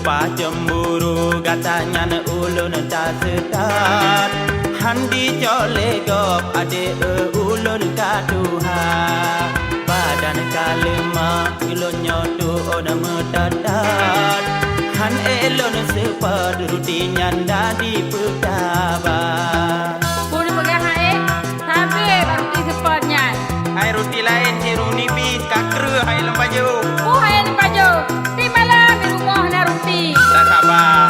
Lepas cemburu katanya ulun tak sedar. Handi jole gop ade ulun kaduha. Badan kalema ilon nyoto ona metadat. Han elon sepad rutinyan dadi pedaba. Puni pegang hai, tapi roti sepatnya. Hai roti lain jerung nipis kakru hai lempaju. Hai ni paju, di malam di rumah na roti. Tak sabar.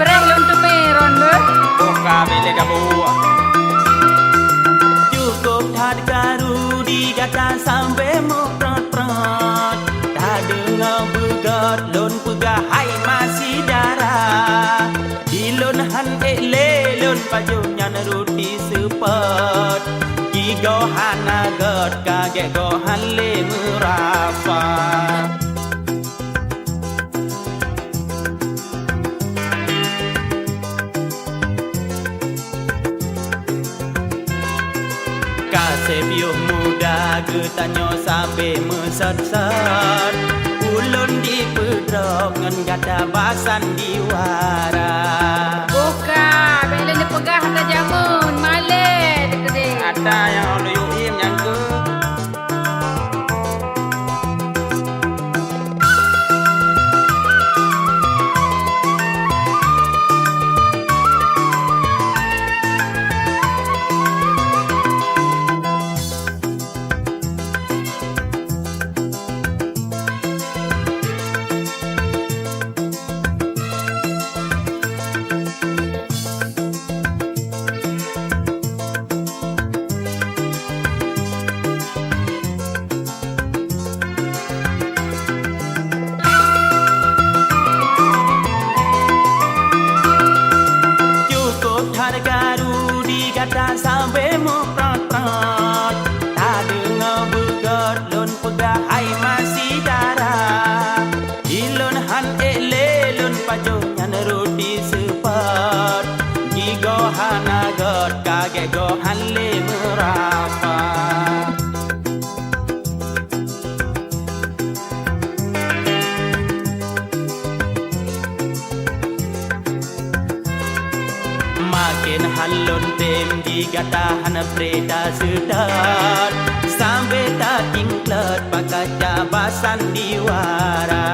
Bereh lon tu meron ber. Buka milik kamu. Cukup tad garu di kata sampai mau prot-prot. Tak dengar begat lon pegah hai masih darah. Di lon han le lon pajunya ruti sepet. Gigo han agat kaget go han le merasa. Sepiuh muda getanyo sampai mesat-sat. Ulun di pedrok ngan gata basan diwara. Buka, bela ni pegah atas jamun, male dek. Ada yang lu im yang ke. Garu di kata sampai mau prot-prot. Tak dengar begat lon pegah hai masih darah. Ilon han le lon pajunya roti sepat. Gigo han agat kaget go han le merapa. Makin halon tem di gatahan preda sedar. Sampai tak tingklat pakai jabasan diwara.